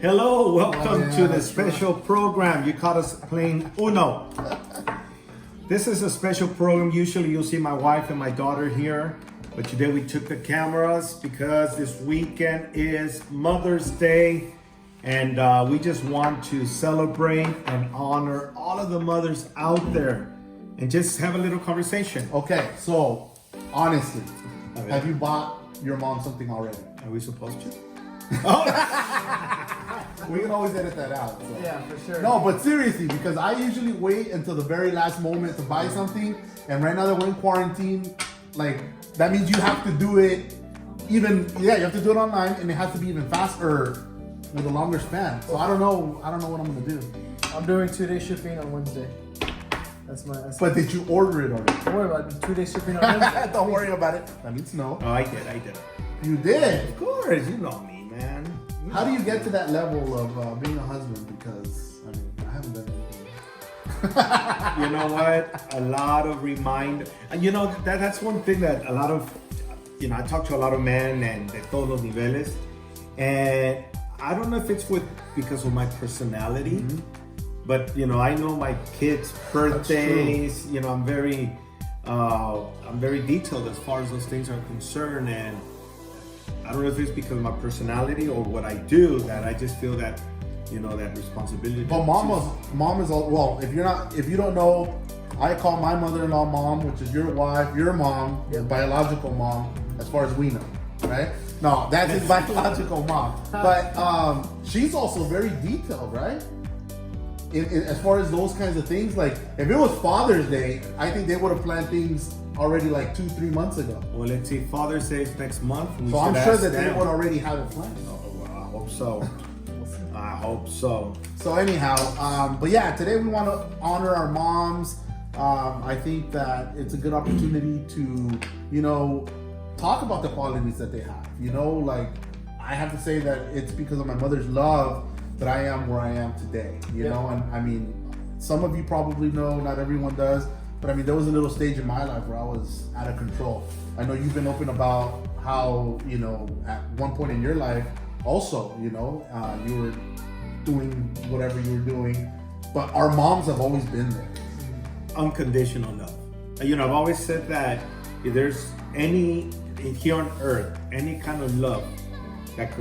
Hello, welcome to the special program. You caught us playing Uno. This is a special program. Usually you'll see my wife and my daughter here, but today we took the cameras because this weekend is Mother's Day, and we just want to celebrate and honor all of the mothers out there and just have a little conversation. Okay, so honestly, have you bought your mom something already? Are we supposed to? We can always edit that out. So. Yeah, for sure. No, but seriously, because I usually wait until the very last moment to buy something, and right now that we're in quarantine, like that means you have to do it you have to do it online, and it has to be even faster with a longer span. So I don't know what I'm gonna do. I'm doing 2-day shipping on Wednesday. But did you order it already? Don't worry about it. 2-day shipping on Wednesday. Don't worry about it. That means no. Oh, I did. You did? Of course, you know me, man. How do you get to that level of being a husband? Because I haven't done anything. You know what? A lot of that's one thing that a lot of, I talk to a lot of men and de todos los niveles, and I don't know if it's because of my personality, but I know my kids' birthdays. I'm very detailed as far as those things are concerned, and I don't know if it's because of my personality or what I do that I just feel that, that responsibility. But mom is all, well, if you don't know, I call my mother-in-law mom, which is your wife, your mom, your biological mom, as far as we know, right? No, that's his biological mom. But she's also very detailed, right? As far as those kinds of things, like if it was Father's Day, I think they would have planned things already like 2-3 months ago. Well, let's see, Father's Day is next month. So I'm sure that they would already have it planned. Oh, well, I hope so. I hope so. So anyhow, but yeah, today we want to honor our moms. I think that it's a good opportunity to, talk about the qualities that they have. Like I have to say that it's because of my mother's love that I am where I am today. You know, and I mean, some of you probably know, not everyone does. But I mean, there was a little stage in my life where I was out of control. I know you've been open about how, at one point in your life, also, you were doing whatever you were doing. But our moms have always been there. Unconditional love. I've always said that if there's here on earth, any kind of love that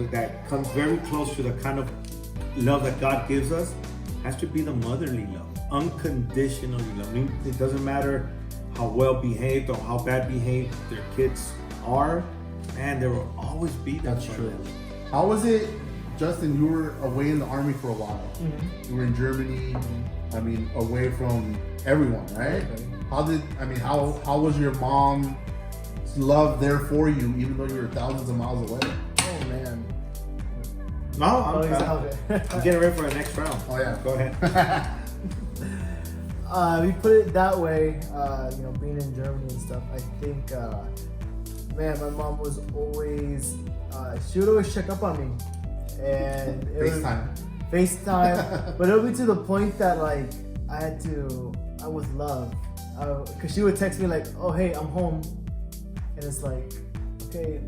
comes very close to the kind of love that God gives us, has to be the motherly love. Unconditionally love. I mean, it doesn't matter how well behaved or how bad behaved their kids are, and there will always be that. That's true. How was it, Justin? You were away in the army for a while. You were in Germany. I mean, away from everyone, right? How was your mom's love there for you, even though you were thousands of miles away? Oh man. No, I'm getting ready for the next round. Oh yeah, go ahead. We put it that way, being in Germany and stuff. I think, my mom was always, she would always check up on me, and FaceTime, but it would be to the point that like I was loved, cause she would text me like, "Oh hey, I'm home," and it's like, okay,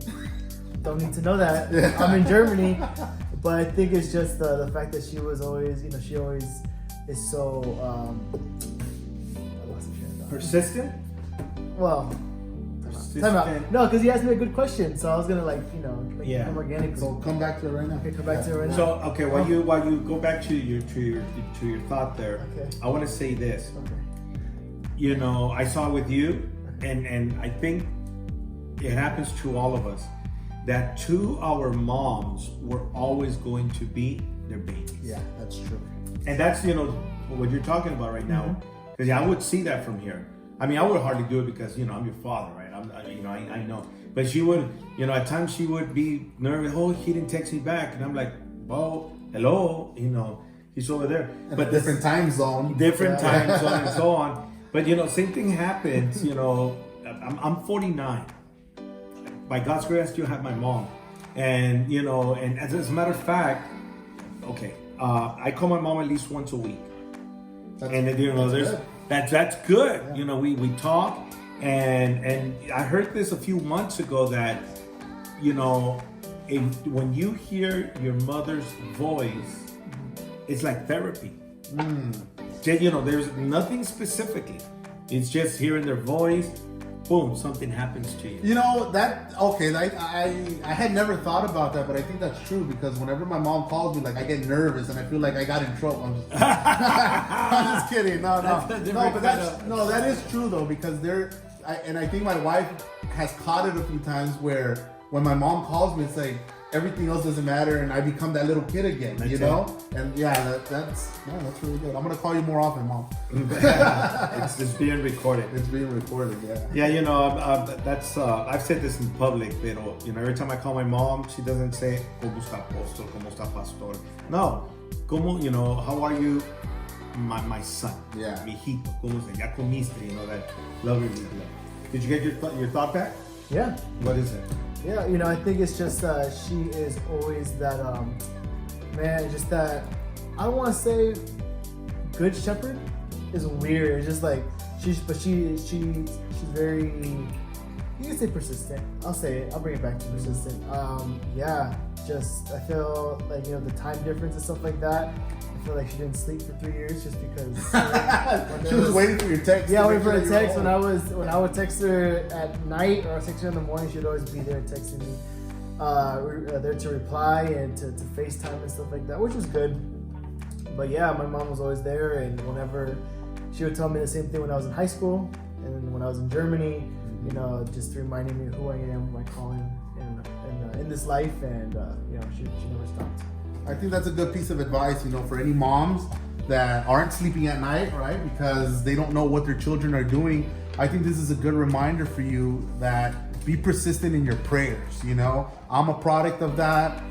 don't need to know that. I'm in Germany, but I think it's just the fact that she was always, she always is so persistent. Well, time out. No, because he asked me a good question, so I was gonna come organically. So come back to it right now. Okay, come back to it right now. So while you go back to your thought there, okay. I want to say this. Okay. I saw it with you, and I think it happens to all of us, that to our moms, we're always going to be their babies. Yeah, that's true. And that's what you're talking about right now, because I would see that from here. I mean, I would hardly do it because I'm your father, right? I know, but she would, at times she would be nervous. Oh, he didn't text me back, and I'm like, well, hello, he's over there, but different time zone, and so on. But same thing happens. I'm 49. By God's grace, I still have my mom, and and as a matter of fact, okay. I call my mom at least once a week, that's good. Yeah. We talk, and I heard this a few months ago that when you hear your mother's voice, it's like therapy. There's nothing specifically. It's just hearing their voice. Boom, something happens to you. I had never thought about that, but I think that's true because whenever my mom calls me, like I get nervous and I feel like I got in trouble. I'm just kidding. No, that is true though because I think my wife has caught it a few times where when my mom calls me, it's like everything else doesn't matter and I become that little kid again, that's you know? And yeah, that's really good. I'm gonna call you more often, Mom. It's being recorded. It's being recorded, yeah. Yeah, that's I've said this in public, pero every time I call my mom, she doesn't say "Cómo está apóstol, cómo está pastor." No, how are you, my son? Yeah. Mijito, ¿cómo se? Ya comiste, that lovely love. Did you get your thought back? Yeah. What is it? Yeah, I think it's just she is always that just that I don't want to say good shepherd is weird. It's just like she's very, you can say persistent. I'll say it. I'll bring it back to persistent. Just I feel like the time difference and stuff like that. I feel like she didn't sleep for 3 years just because she was waiting for your text. Yeah, waiting for a text when I would text her at night or I would text her in the morning. She'd always be there texting me, there to reply and to FaceTime and stuff like that, which was good. But yeah, my mom was always there, and whenever she would tell me the same thing when I was in high school and when I was in Germany, just reminding me who I am, my calling in this life, and she never stopped. I think that's a good piece of advice, for any moms that aren't sleeping at night, right? Because they don't know what their children are doing. I think this is a good reminder for you that be persistent in your prayers, I'm a product of that.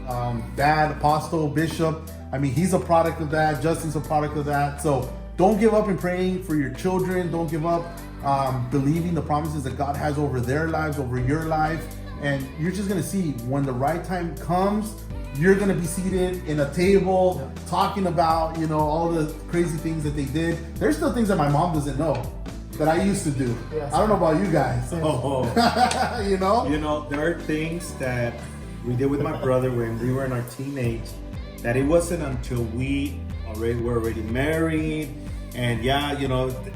Dad, Apostle, Bishop, he's a product of that. Justin's a product of that. So don't give up in praying for your children. Don't give up believing the promises that God has over their lives, over your life. And you're just going to see when the right time comes, you're going to be seated in a table talking about, all the crazy things that they did. There's still things that my mom doesn't know that I used to do. Yes. I don't know about you guys. There are things that we did with my brother when we were in our teenage that it wasn't until we were already married. And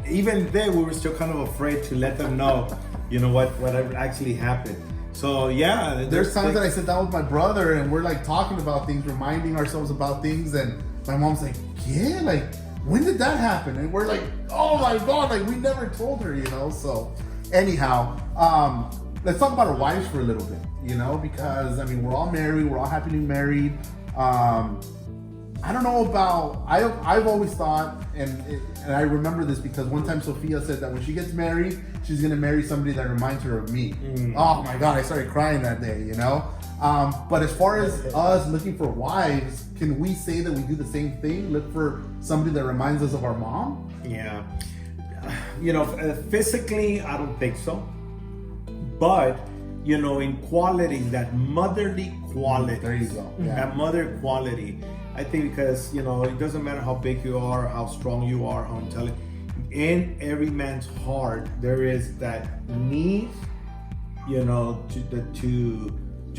even then we were still kind of afraid to let them know, what actually happened. So yeah, there's times that I sit down with my brother and we're like talking about things, reminding ourselves about things, and my mom's like, yeah, like when did that happen? And we're like, oh my God, like we never told her, So anyhow, let's talk about our wives for a little bit, because we're all married, we're all happily married. I don't know about, I've always thought, and I remember this because one time Sophia said that when she gets married, she's going to marry somebody that reminds her of me. Oh my God, I started crying that day, But as far as us looking for wives, can we say that we do the same thing? Look for somebody that reminds us of our mom? Yeah. Physically, I don't think so. But, in quality, that motherly quality. There you go. Yeah. That mother quality. I think because, it doesn't matter how big you are, how strong you are, how intelligent. In every man's heart, there is that need, to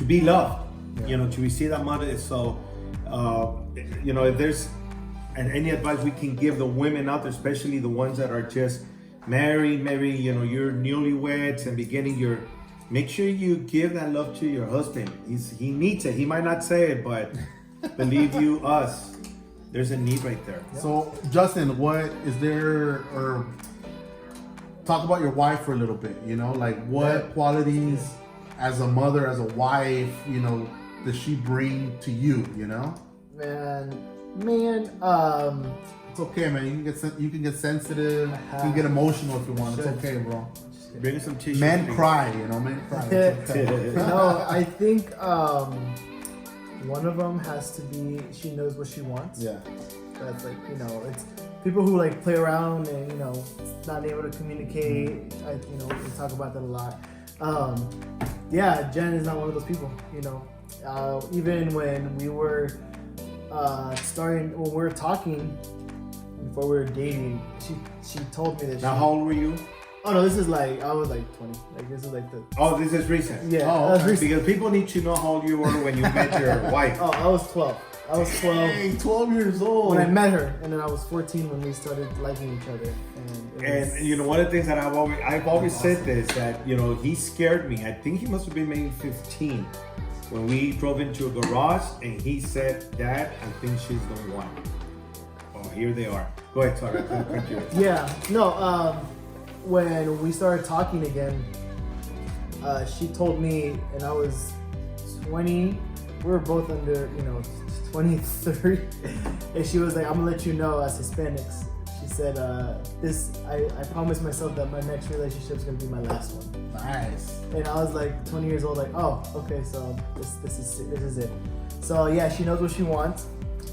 be loved, to receive that mother. So, if there's any advice we can give the women out there, especially the ones that are just married, maybe, you're newlyweds and beginning make sure you give that love to your husband. He needs it. He might not say it, but believe you us, there's a need right there. So Justin, what is there, or talk about your wife for a little bit, like what qualities as a mother, as a wife, does she bring to you, Man, it's okay, man. You can get sensitive, you can get emotional if you want. It's okay, bro. Bring some tissue. Men cry, men cry. It's okay. I think one of them has to be, she knows what she wants. Yeah. That's like, it's people who like play around and, not able to communicate. We talk about that a lot. Jen is not one of those people, even when we were when we were talking, before we were dating, she told me that. Now, how old were you? Oh no, this is like I was like 20. Like this is like the. Oh, this is recent. Yeah. Oh, that was okay. recent. Because people need to know how old you were when you met your wife. Oh, I was 12. I was 12 Hey, 12 years old. when I met her, and then I was 14 when we started liking each other. And, it was, And you know, one of the things that I've always said this, that you know, he scared me. I think he must have been maybe 15 when we drove into a garage, and he said, "Dad, I think she's the one." Oh, here they are. Go ahead, sorry. I couldn't cut you. Yeah. No. When we started talking again, she told me, and I was 20. We were both under, 23, and she was like, "I'm gonna let you know, as Hispanics." She said, I promised myself that my next relationship is gonna be my last one." Nice. And I was like 20 years old, like, "Oh, okay, so this is it." So yeah, she knows what she wants,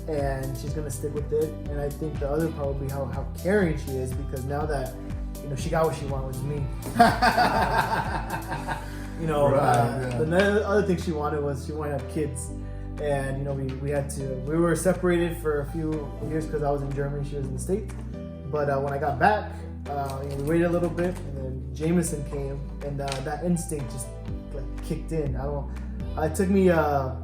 and she's gonna stick with it. And I think the other part will be how caring she is, because now that she got what she wanted, was me. The other thing she wanted was she wanted to have kids. And we were separated for a few years because I was in Germany, she was in the States. But when I got back, we waited a little bit, and then Jameson came, and that instinct just kicked in. It took me a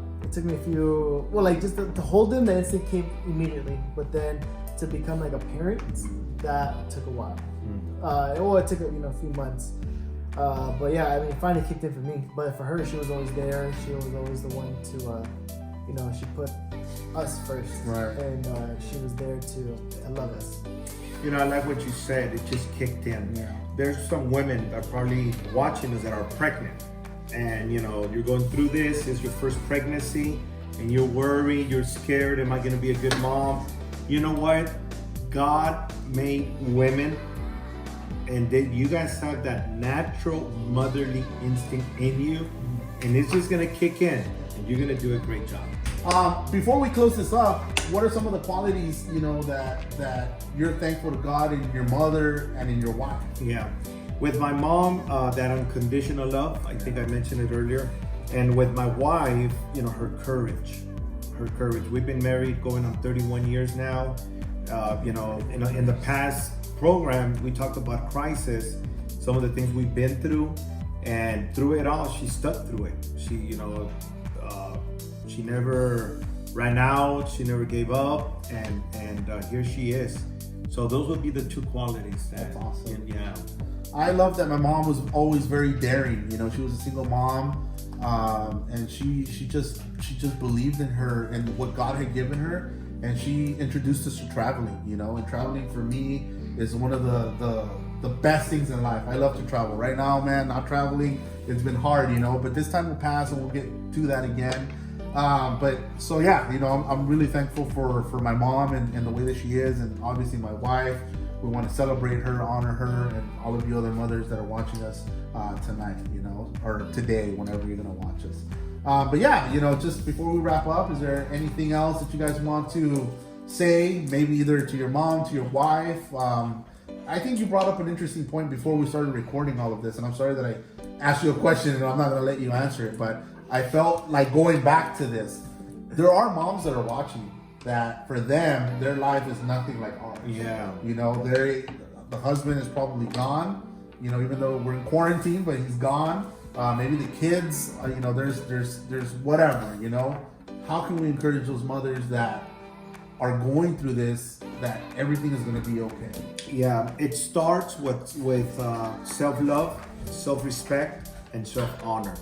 few, just to hold him, the instinct came immediately. But then to become like a parent, that took a while. It took a few months. But yeah, it finally kicked in for me. But for her, she was always there. She was always the one to, she put us first. Right. And she was there to love us. I like what you said. It just kicked in. Yeah. There's some women that are probably watching us that are pregnant, and you're going through this. It's your first pregnancy, and you're worried. You're scared. Am I going to be a good mom? You know what? God made women. And you guys have that natural motherly instinct in you, and it's just gonna kick in, and you're gonna do a great job. Before we close this up, what are some of the qualities that you're thankful to God in your mother and in your wife? Yeah, with my mom, that unconditional love. I think I mentioned it earlier, and with my wife, her courage. We've been married going on 31 years now. In the past program, we talked about crisis, some of the things we've been through, and through it all, she stuck through it. She never ran out, she never gave up, and here she is. So those would be the two qualities. That's awesome. Yeah. I love that my mom was always very daring. She was a single mom, and she just believed in her and what God had given her, and she introduced us to traveling. And traveling for me is one of the best things in life. I love to travel. Right now, man, not traveling, it's been hard, but this time will pass and we'll get to that again. I'm really thankful for my mom and the way that she is, and obviously my wife. We want to celebrate her, honor her, and all of you other mothers that are watching us tonight, or today, whenever you're going to watch us. Just before we wrap up, is there anything else that you guys want to say, maybe either to your mom, to your wife? I think you brought up an interesting point before we started recording all of this, and I'm sorry that I asked you a question and I'm not going to let you answer it, but I felt like going back to this. There are moms that are watching that for them, their life is nothing like ours. Yeah. The husband is probably gone, even though we're in quarantine, but he's gone. Maybe the kids, there's whatever, How can we encourage those mothers that are going through this, that everything is going to be okay? Yeah, it starts with self-love, self-respect, and self-honor.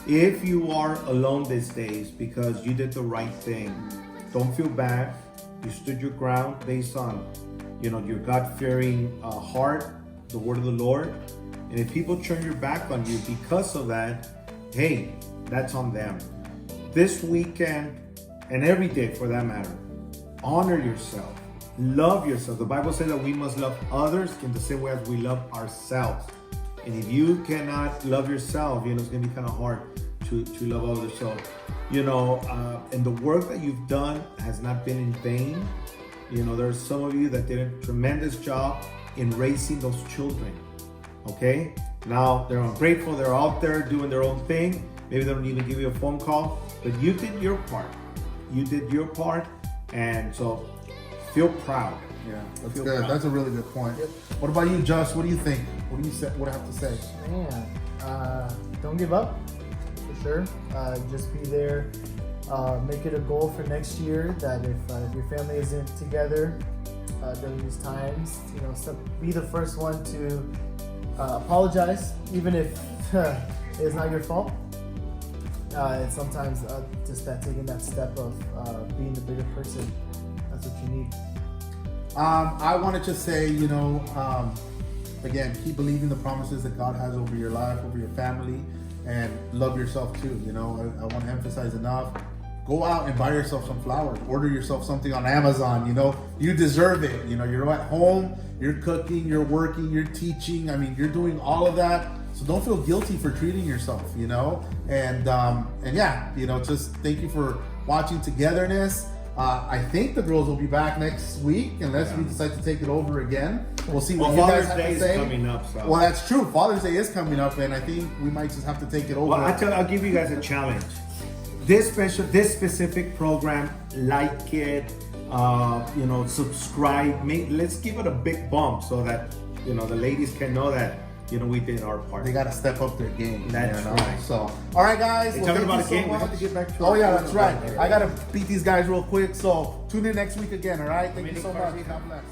If you are alone these days because you did the right thing, don't feel bad. You stood your ground based on, your God-fearing heart, the word of the Lord. And if people turn your back on you because of that, hey, that's on them. This weekend, and every day for that matter, honor yourself. Love yourself. The Bible says that we must love others in the same way as we love ourselves. And if you cannot love yourself, it's going to be kind of hard to love others. So, and the work that you've done has not been in vain. There's some of you that did a tremendous job in raising those children. Okay? Now, they're ungrateful. They're out there doing their own thing. Maybe they don't even give you a phone call. But you did your part. And so feel proud. Yeah, that's good. That's a really good point. What about you, Josh? What do you think? What do you say? What do I have to say? Man, don't give up, for sure. Just be there. Make it a goal for next year that if your family isn't together during these times, be the first one to apologize, even if it's not your fault. And sometimes just that taking that step of being the bigger person, that's what you need. I wanted to say, again, keep believing the promises that God has over your life, over your family, and love yourself too. I want to emphasize enough. Go out and buy yourself some flowers. Order yourself something on Amazon. You deserve it. You're at home, you're cooking, you're working, you're teaching. I mean, you're doing all of that. So don't feel guilty for treating yourself, And yeah, just thank you for watching Togetherness. I think the girls will be back next week unless we decide to take it over again. We'll see what you guys have to say. Father's Day is coming up. So. Well, that's true. Father's Day is coming up, and I think we might just have to take it over. Well, I'll give you guys a challenge. This specific program, like it, subscribe. Let's give it a big bump so that the ladies can know that we did our part. They got to step up their game. That's right. So, all right, guys. Hey, talking about a game, we have to get back to. Oh yeah, that's right. I got to beat these guys real quick. So tune in next week again. All right. Thank you so much. God bless.